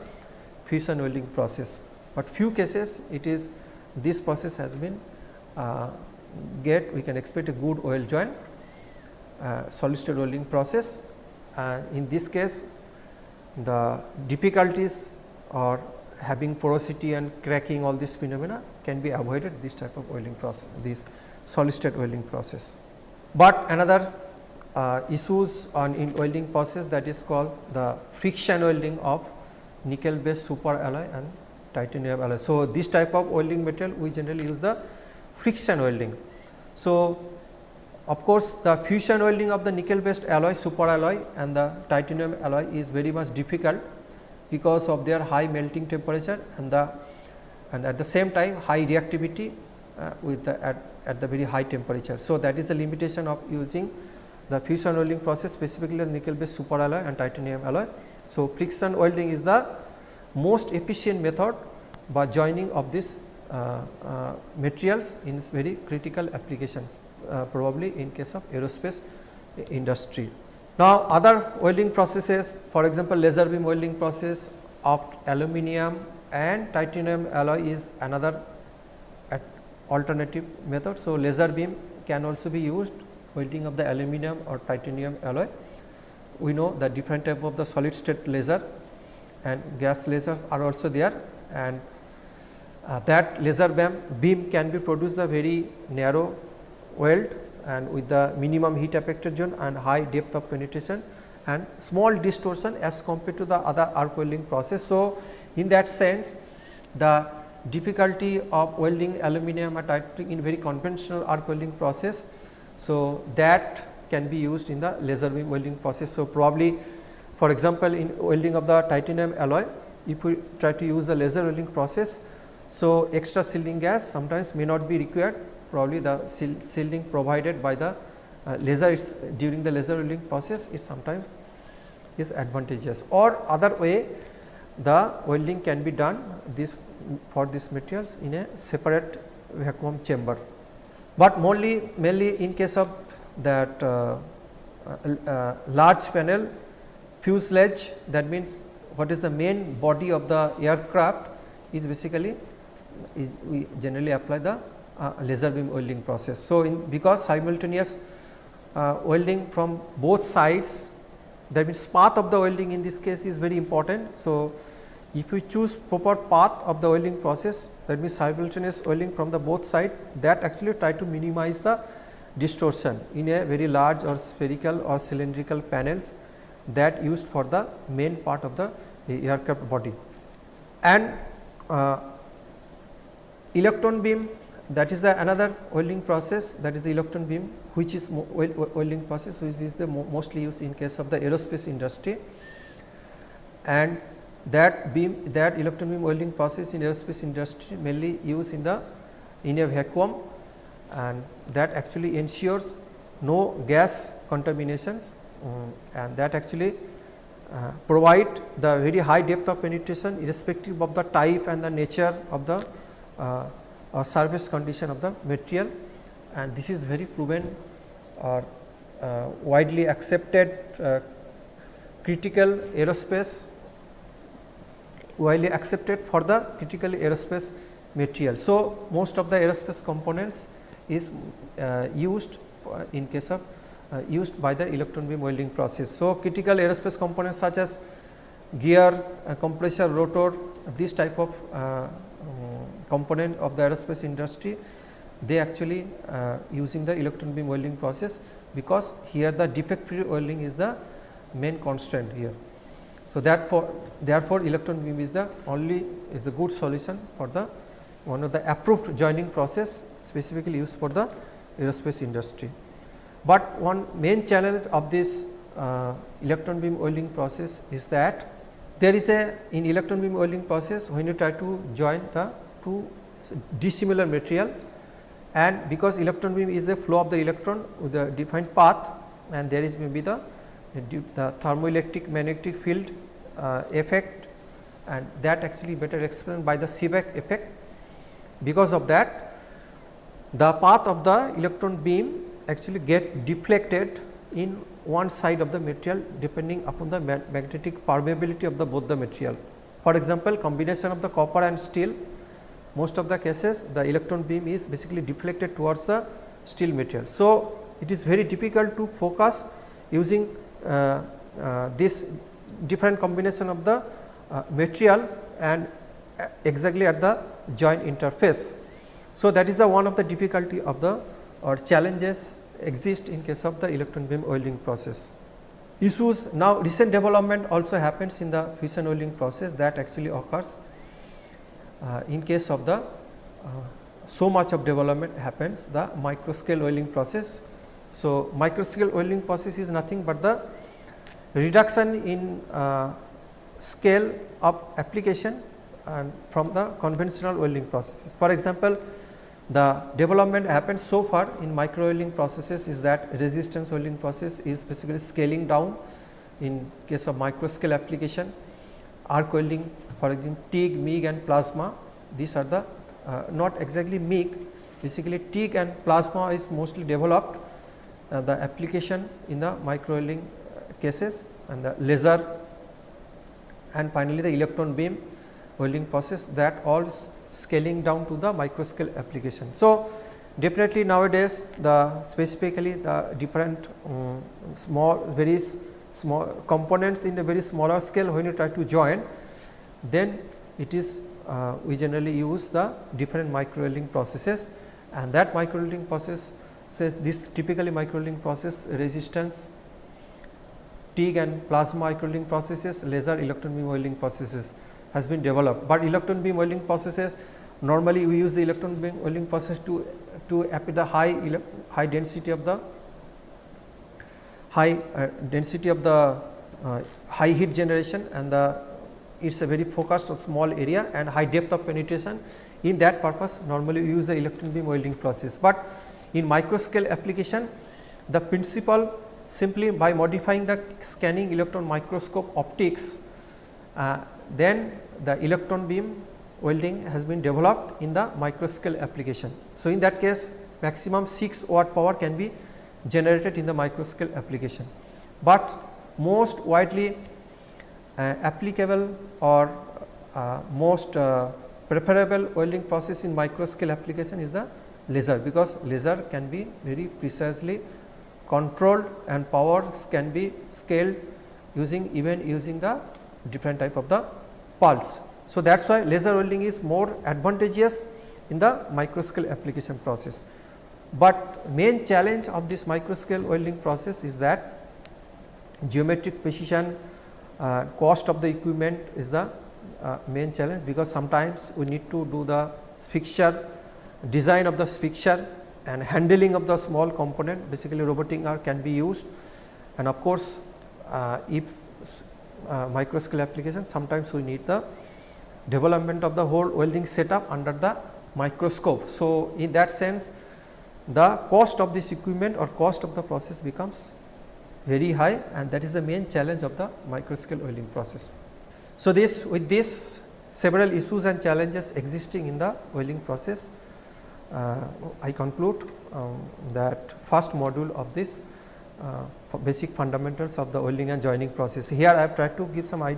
fusion welding process, but few cases it is this process has been we can expect a good weld joint solid state welding process, and in this case the difficulties or having porosity and cracking, all these phenomena can be avoided this type of welding process, this solid state welding process. But another issues in welding process, that is called the friction welding of nickel based super alloy and titanium alloy. So, this type of welding material we generally use the friction welding. So, of course, the fusion welding of the nickel based alloy, super alloy and the titanium alloy is very much difficult because of their high melting temperature and at the same time high reactivity with the at the very high temperature. So, that is the limitation of using the fusion welding process, specifically the nickel based super alloy and titanium alloy. So, friction welding is the most efficient method by joining of these materials in very critical applications, probably in case of aerospace industry. Now, other welding processes, for example, laser beam welding process of aluminum and titanium alloy is another alternative method. So, laser beam can also be used welding of the aluminum or titanium alloy. We know the different type of the solid state laser and gas lasers are also there, and that laser beam can be produced the very narrow weld and with the minimum heat affected zone and high depth of penetration and small distortion as compared to the other arc welding process. So, in that sense the difficulty of welding aluminum or titanium in very conventional arc welding process. So, that can be used in the laser beam welding process. So, probably for example, in welding of the titanium alloy, if we try to use the laser welding process, so extra shielding gas sometimes may not be required, probably the shielding provided by the laser during the laser welding process is sometimes is advantageous, or other way the welding can be done this for these materials in a separate vacuum chamber. But mainly in case of that large panel fuselage, that means what is the main body of the aircraft is basically we generally apply the laser beam welding process. So, because simultaneous welding from both sides, that means path of the welding in this case is very important. So, if you choose proper path of the welding process, that means simultaneous welding from the both side, that actually try to minimize the distortion in a very large or spherical or cylindrical panels that used for the main part of the aircraft body. And electron beam, that is the another welding process, that is the electron beam, which is welding process, which is the mostly used in case of the aerospace industry. And that electron beam welding process in aerospace industry mainly used in a vacuum, and that actually ensures no gas contaminations, and that actually provide the very high depth of penetration irrespective of the type and the nature of the surface condition of the material, and this is very proven or widely accepted critical aerospace, widely accepted for the critical aerospace material. So, most of the aerospace components is used in case of used by the electron beam welding process. So, critical aerospace components such as gear, compressor, rotor, this type of component of the aerospace industry, they actually using the electron beam welding process, because here the defect free welding is the main constant here. So, therefore, electron beam is the good solution for the one of the approved joining process specifically used for the aerospace industry. But one main challenge of this electron beam welding process is that there is in electron beam welding process, when you try to join the two dissimilar material, and because electron beam is the flow of the electron with a defined path, and there is maybe the thermoelectric magnetic field effect, and that actually better explained by the Seebeck effect. Because of that, the path of the electron beam actually get deflected in one side of the material depending upon the magnetic permeability of the both the material. For example, combination of the copper and steel, most of the cases the electron beam is basically deflected towards the steel material. So, it is very difficult to focus using this different combination of the material and exactly at the joint interface. So, that is the one of the difficulty of the or challenges exist in case of the electron beam welding process. Issues now, recent development also happens in the fusion welding process, that actually occurs in case of the so much of development happens the micro scale welding process, So, micro scale welding process is nothing but the reduction in scale of application and from the conventional welding processes. For example, the development happened so far in micro welding processes is that resistance welding process is basically scaling down in case of micro scale application. Arc welding, for example, TIG, MIG and plasma, these are the not exactly MIG, basically TIG and plasma is mostly developed the application in the micro welding cases, and the laser and finally the electron beam welding process, that all scaling down to the micro scale application. So, definitely nowadays the specifically the different very small components in a very smaller scale, when you try to join, then it is we generally use the different micro welding processes, and that micro welding process, say this typically micro welding process resistance, TIG and plasma micro welding processes, laser electron beam welding processes has been developed, but electron beam welding processes normally we use the electron beam welding process to apply the high density of the high heat generation, and the it is a very focused of small area and high depth of penetration. In that purpose normally we use the electron beam welding process, but in micro scale application the principle simply by modifying the scanning electron microscope optics, then the electron beam welding has been developed in the micro scale application. So, in that case maximum 6 watt power can be generated in the micro scale application, but most widely applicable or most preferable welding process in micro scale application is the laser, because laser can be very precisely controlled and powers can be scaled using the different type of the pulse. So, that is why laser welding is more advantageous in the micro scale application process, but main challenge of this micro scale welding process is that geometric precision, cost of the equipment is the main challenge, because sometimes we need to do the fixture, design of the fixture and handling of the small component, basically robotic arm can be used, and of course, if micro scale application sometimes we need the development of the whole welding setup under the microscope. So, in that sense the cost of this equipment or cost of the process becomes very high, and that is the main challenge of the micro scale welding process. So, with this several issues and challenges existing in the welding process, I conclude that first module of this basic fundamentals of the welding and joining process. Here I have tried to give some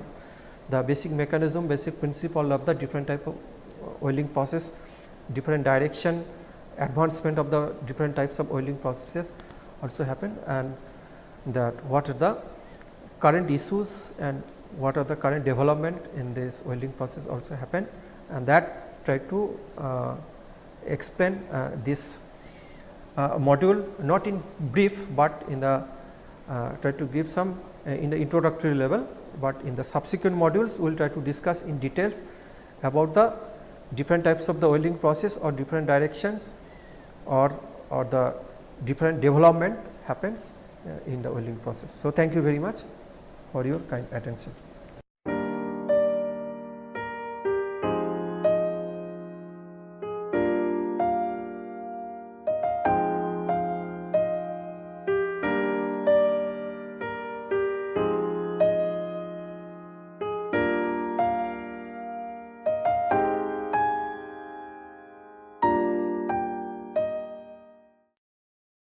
the basic mechanism, basic principle of the different type of welding process, different direction, advancement of the different types of welding processes also happen, and that what are the current issues and what are the current development in this welding process also happen, and that try to explain this module not in brief, but in the try to give some in the introductory level, but in the subsequent modules we will try to discuss in details about the different types of the welding process or different directions or the different development happens in the welding process. So, thank you very much for your kind attention.